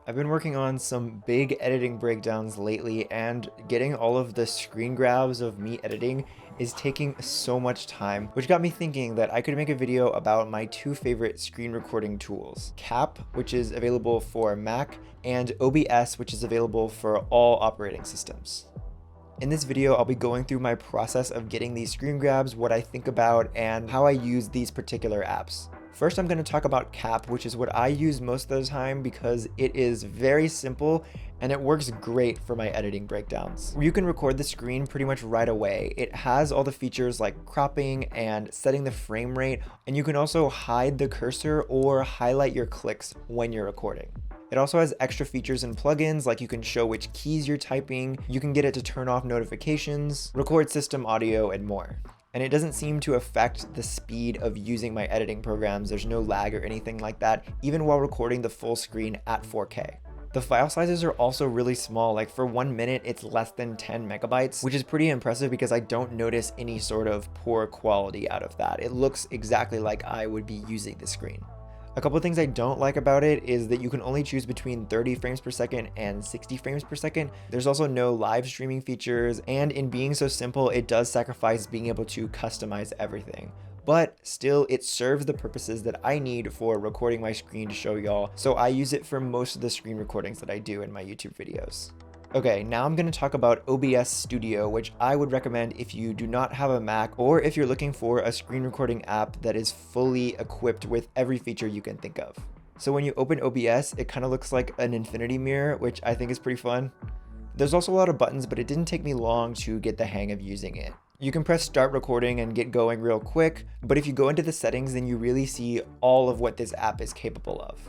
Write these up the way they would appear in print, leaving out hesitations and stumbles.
I've been working on some big editing breakdowns lately, and getting all of the screen grabs of me editing is taking so much time, which got me thinking that I could make a video about my two favorite screen recording tools, Cap, which is available for Mac, and OBS, which is available for all operating systems. In this video, I'll be going through my process of getting these screen grabs, what I think about, and how I use these particular apps. First, I'm going to talk about Cap, which is what I use most of the time because it is very simple and it works great for my editing breakdowns. You can record the screen pretty much right away. It has all the features like cropping and setting the frame rate, and you can also hide the cursor or highlight your clicks when you're recording. It also has extra features and plugins, like you can show which keys you're typing, you can get it to turn off notifications, record system audio, and more. And it doesn't seem to affect the speed of using my editing programs. There's no lag or anything like that, even while recording the full screen at 4K. The file sizes are also really small, like for 1 minute it's less than 10 megabytes, which is pretty impressive because I don't notice any sort of poor quality out of that. It looks exactly like I would be using the screen. A couple of things I don't like about it is that you can only choose between 30 frames per second and 60 frames per second. There's also no live streaming features, and in being so simple, it does sacrifice being able to customize everything. But still, it serves the purposes that I need for recording my screen to show y'all, so I use it for most of the screen recordings that I do in my YouTube videos. Okay, now I'm going to talk about OBS Studio, which I would recommend if you do not have a Mac or if you're looking for a screen recording app that is fully equipped with every feature you can think of. So when you open OBS, it kind of looks like an infinity mirror, which I think is pretty fun. There's also a lot of buttons, but it didn't take me long to get the hang of using it. You can press start recording and get going real quick, but if you go into the settings, then you really see all of what this app is capable of.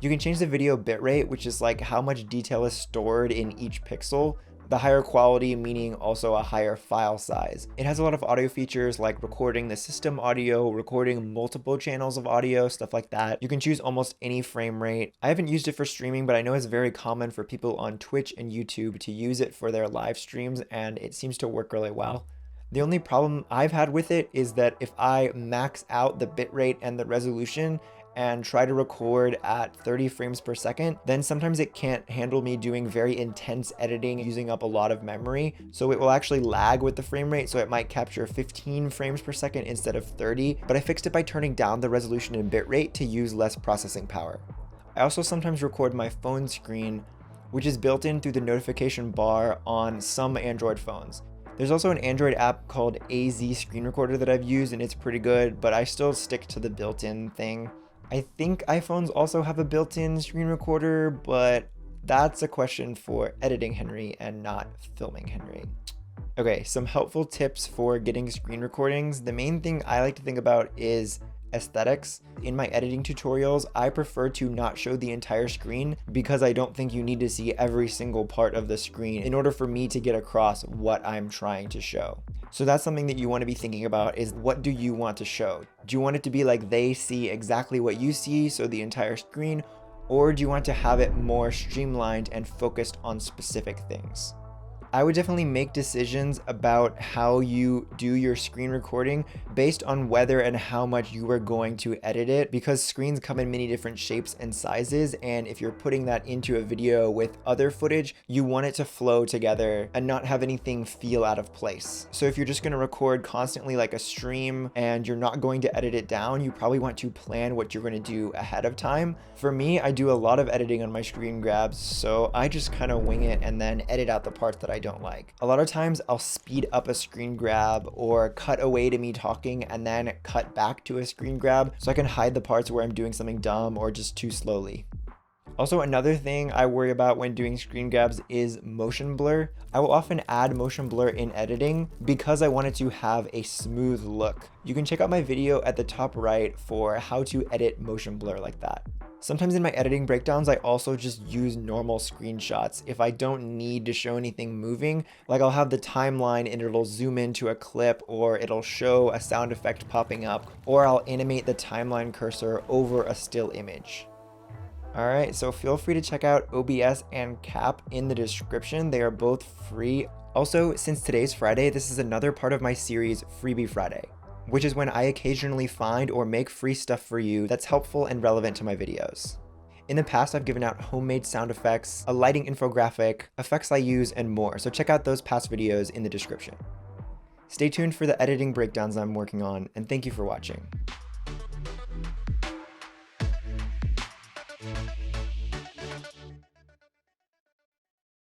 You can change the video bitrate, which is like how much detail is stored in each pixel. The higher quality meaning also a higher file size. It has a lot of audio features like recording the system audio, recording multiple channels of audio, stuff like that. You can choose almost any frame rate. I haven't used it for streaming, but I know it's very common for people on Twitch and YouTube to use it for their live streams, and it seems to work really well. The only problem I've had with it is that if I max out the bitrate and the resolution and try to record at 30 frames per second, then sometimes it can't handle me doing very intense editing using up a lot of memory. So it will actually lag with the frame rate, so it might capture 15 frames per second instead of 30, but I fixed it by turning down the resolution and bitrate to use less processing power. I also sometimes record my phone screen, which is built in through the notification bar on some Android phones. There's also an Android app called AZ Screen Recorder that I've used, and it's pretty good, but I still stick to the built-in thing. I think iPhones also have a built-in screen recorder, but that's a question for Editing Henry and not Filming Henry. Okay, some helpful tips for getting screen recordings. The main thing I like to think about is aesthetics. In my editing tutorials, I prefer to not show the entire screen because I don't think you need to see every single part of the screen in order for me to get across what I'm trying to show. So that's something that you want to be thinking about, is what do you want to show? Do you want it to be like they see exactly what you see, so the entire screen, or do you want to have it more streamlined and focused on specific things? I would definitely make decisions about how you do your screen recording based on whether and how much you are going to edit it, because screens come in many different shapes and sizes, and if you're putting that into a video with other footage, you want it to flow together and not have anything feel out of place. So if you're just going to record constantly like a stream and you're not going to edit it down, you probably want to plan what you're going to do ahead of time. For me, I do a lot of editing on my screen grabs, so I just kind of wing it and then edit out the parts that I don't like. A lot of times I'll speed up a screen grab or cut away to me talking and then cut back to a screen grab so I can hide the parts where I'm doing something dumb or just too slowly. Also, another thing I worry about when doing screen grabs is motion blur. I will often add motion blur in editing because I want it to have a smooth look. You can check out my video at the top right for how to edit motion blur like that. Sometimes in my editing breakdowns, I also just use normal screenshots if I don't need to show anything moving. Like I'll have the timeline and it'll zoom into a clip, or it'll show a sound effect popping up, or I'll animate the timeline cursor over a still image. Alright, so feel free to check out OBS and Cap in the description. They are both free. Also, since today's Friday, this is another part of my series Freebie Friday, which is when I occasionally find or make free stuff for you that's helpful and relevant to my videos. In the past, I've given out homemade sound effects, a lighting infographic, effects I use, and more, so check out those past videos in the description. Stay tuned for the editing breakdowns I'm working on, and thank you for watching.